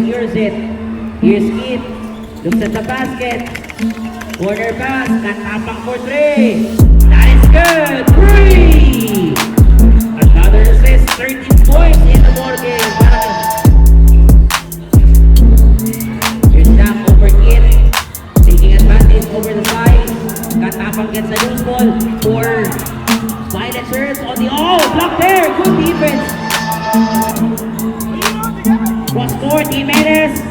secures it. Here's Kid. Looks at the basket. Corner pass. Natapang for 3. That is good. 3! Another assist. 13 points in the ball game. Here's Snap over Kid. Taking advantage over the side. Natapang gets a loose ball for Silencers on the block there. Good defense. Cross court, Jimenez.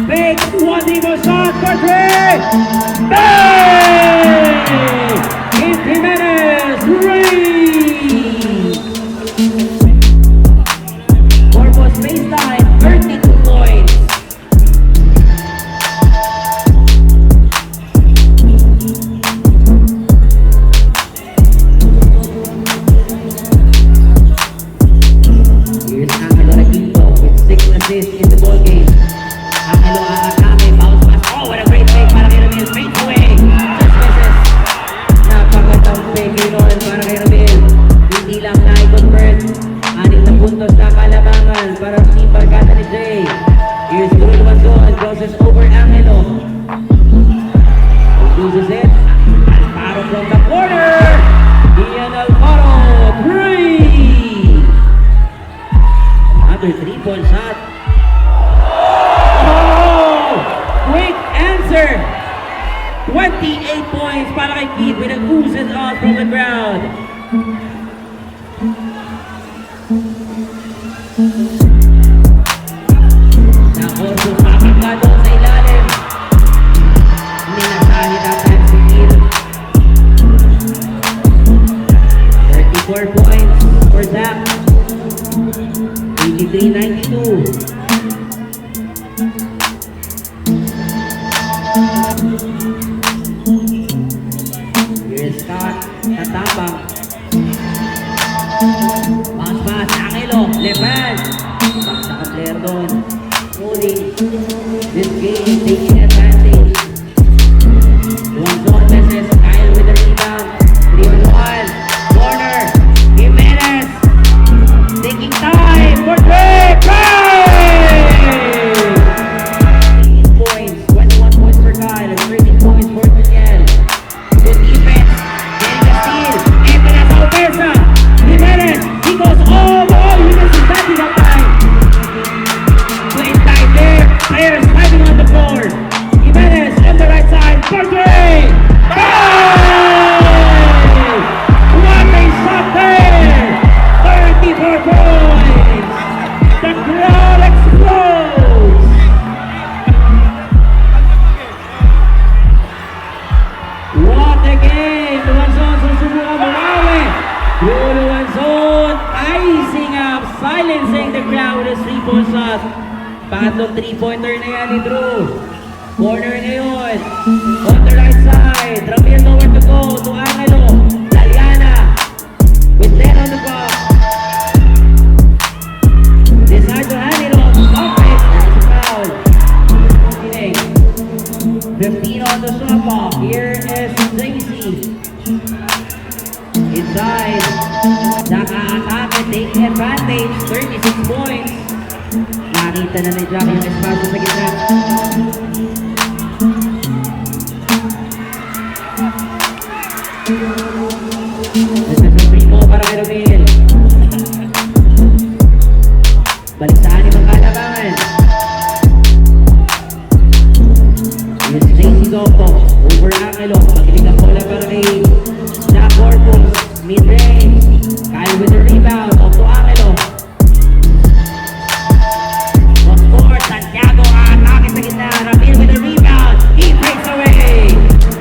Big 1-dribble shot for 3. Bang! It's Jimenez. 3. Corpus baseline, 32 points. Here's Angelo Raquito with 6 assists in the ball game. Angelo Akame, bounce pass. Oh, what a great fake para kay Ramil. Straight away. Just misses. Napakatang fake yun para kay Ramil. Hindi lang na-convert. 6 na puntos na kalamangan para sa team barkada ni Jay. Here's Bruno Manzon. Crosses over Angelo. Loses it. Alvaro from the corner. Ian Alvaro. 3. Another 3-point shot. Oh! Quick answer! 28 points para kay Kid with an oozes out from the ground. Na-also papagka doon sa ilalim. Minasahid ang time si Kid. 34 points for Zach. 83-92. Here's Scott. Natapang. Bounce pass. Angelo. Left hand. Baksa ka player doon. Rolling. This game taking advantage. Luanzon versus Kyle with the rebound. 3-on-1. Corner. Jimenez. Taking time for 3. Bang! 18 points. 21 points for Kyle. And 13 points for Daniel. Good defense. Getting the steal. Jimenez Alvesa. Jimenez. He goes all. He misses that time. Playing tight there. Players fighting on the floor. Jimenez on the right side for 3. Bang! What a shot there. 34 points! The crowd explodes! What a game! Luanzon susubukan bumawi. Luanzon icing up, silencing the crowd with a 3-point shot. Pangatlong 3-pointer na yan ni Drew. Corner ngayon. On the right side. Ramil nowhere to go. To Angelo. Laliana. With 10 on the clock. Decide to hand it off. Stop it. There's a foul. 15 on the shot clock. Here is Tracy. Inside. Naka-atake. Taking advantage. 36 points. Nakita na ni Jack yung espasyo sa gitna. This is a free ball para kay Ramil. Balik sa anim ang kalabangan. Here's Tracy Gompo over Angelo. Pakilig ang bola para kay Jack Corpus. Mid-range. Kyle with the rebound. Off to Angelo. Off court. Santiago atake sa gitna. Ramil with the rebound. He breaks away.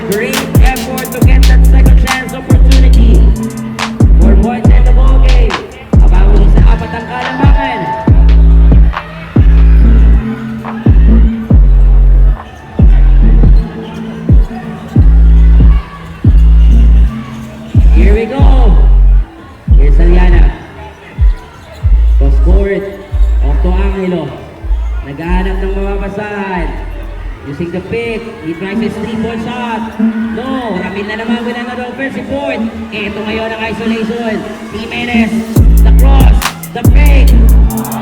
Great effort to get that second chance opportunity. 4 points in the ball game. Abang isa apat ang kalabangan. Here we go. Here's Aliana. Cross court. Off to Angelo. Naghahanap ng mababasahan. Using the pick. He tries his 3-point shot. No. Ramil na naman with another offensive point. Ito ngayon ang isolation. Jimenez. The cross. The pick.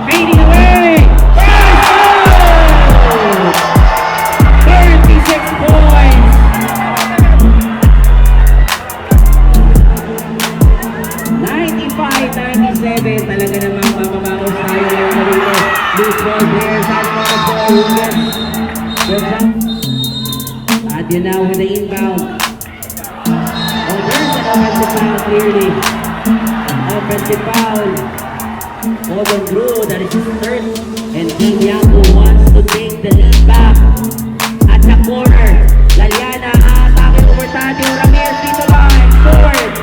Fading away. First goal! players out on the floor who gets the jump. At yun now with the inbound. Oh, there's an offensive foul clearly. Offensive foul. Gordon Drew, that is his third. And Team Yangko wants to take the lead back. At the corner, Laliana atake over Tadio Ramirez dito lang. Scored.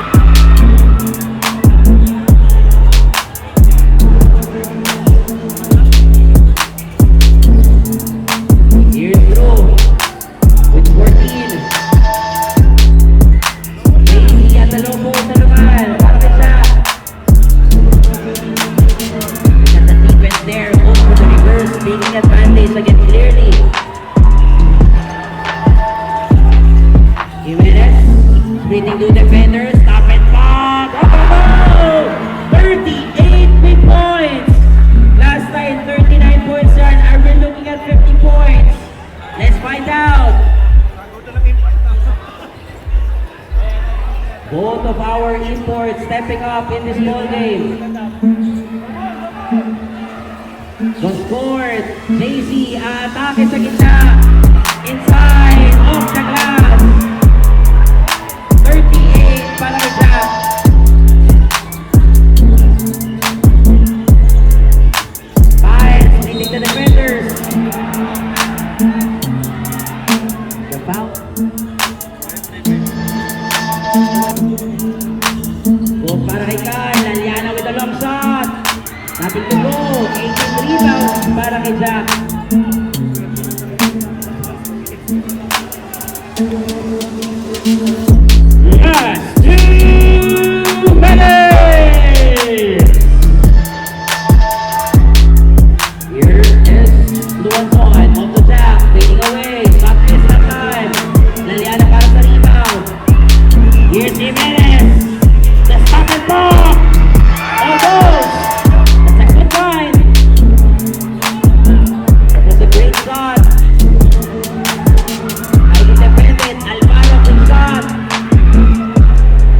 Here's Drew with 14. Macy at the low post na naman. Para kay siya. At the defense there, hope for the reverse, taking advantage again clearly. Jimenez, splitting two defenders, stop and pop! Oh! 38 big points! Last night, 39 points done. Are we looking at 50 points? Let's find out! Both of our imports stepping up in this ball game. Was scored. Daisy, atake sa gitna. Inside, off the glass. 38 para kay Jack. Five, leading the defenders. The foul. Go para kay Kyle. Laliana with a long shot. Nothing to go. 18 rebounds para kay Jack. Last 2 minutes! Here is Luanson. Off to Jack. Fading away. Shot miss that time. Laliana para sa rebound. Here's Jimenez. The stop and pop. All goes. That's a good line. That was a great shot. Highly defended. Alvaro good shot.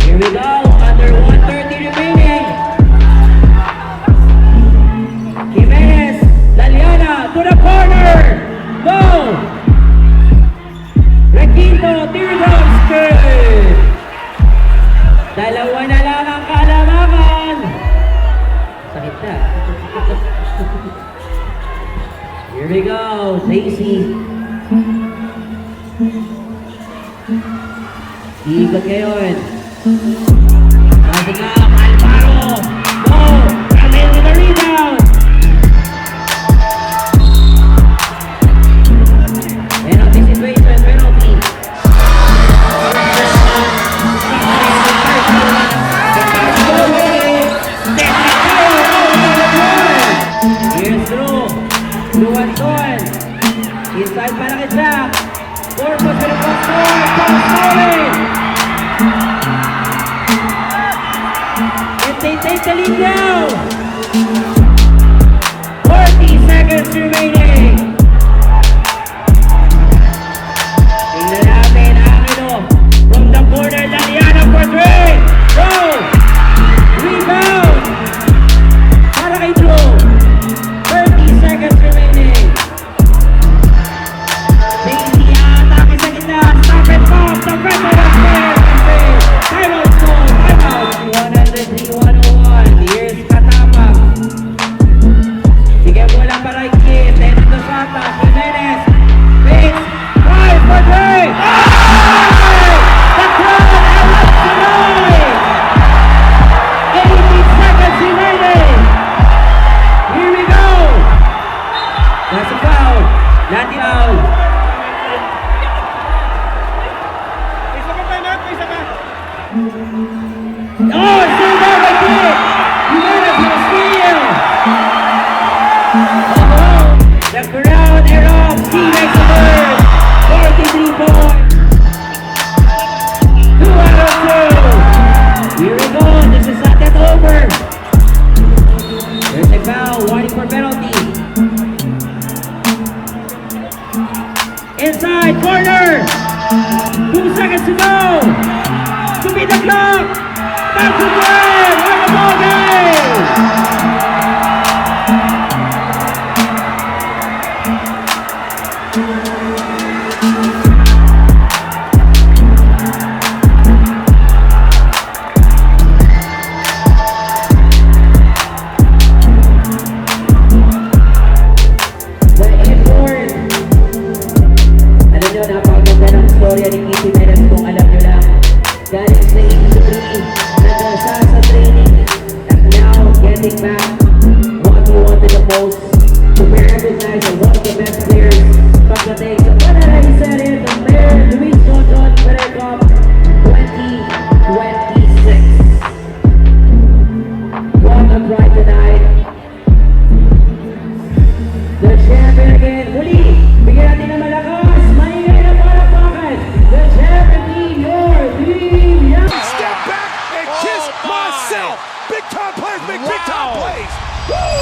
Here we go. Under 1:30 remaining. Jimenez. Laliana to the corner. Go. Requinto. Teardrops. Good. Dalawa na lang ang kalamangan. Sakit na. Here we go. Daisy. Ikot ngayon. Passing up. Alvaro. Go. Ramil with the rebound. Penalty situation. Penalty. Here's Drew. Luanson. Inside para kay Jack. Corpus with a cross court. Pass solid. And they take the lead now. 40 seconds remaining. Tingnan natin ang ino. From the corner, Laliana for 3. Go! Rebound! Para kay Drew. 30 seconds remaining. Daisy atake sa gitna. Stop and pop. The red one up there. Timeout goal. Timeout. 103-101. Here's Katama. Sige bola para kay Kit. Then the shot. Jimenez. Fits. 5 for 3. The crowd erupts tonight. 18 seconds remaining. Here we go. That's a foul. Not the foul. Oh, still there by Kit. Jimenez with a steal. Oh, the crowd erupts. He makes the first. 43 points. 2 out of 2. Here we go. This is not yet over. There's a foul. Warning for penalty. Inside corner. 2 seconds to go. To beat the clock. Back to win. What a ball game. the best players pagdating sa Panerai Serie ng Mayor Luis Condon Panerai Cup 2026. What a bright tonight. The champion again. Muli, bigyan natin ng malakas. Maingay na palakpakan. The champion team, your team. Step back and kiss myself. Big time plays make big time plays. Woo!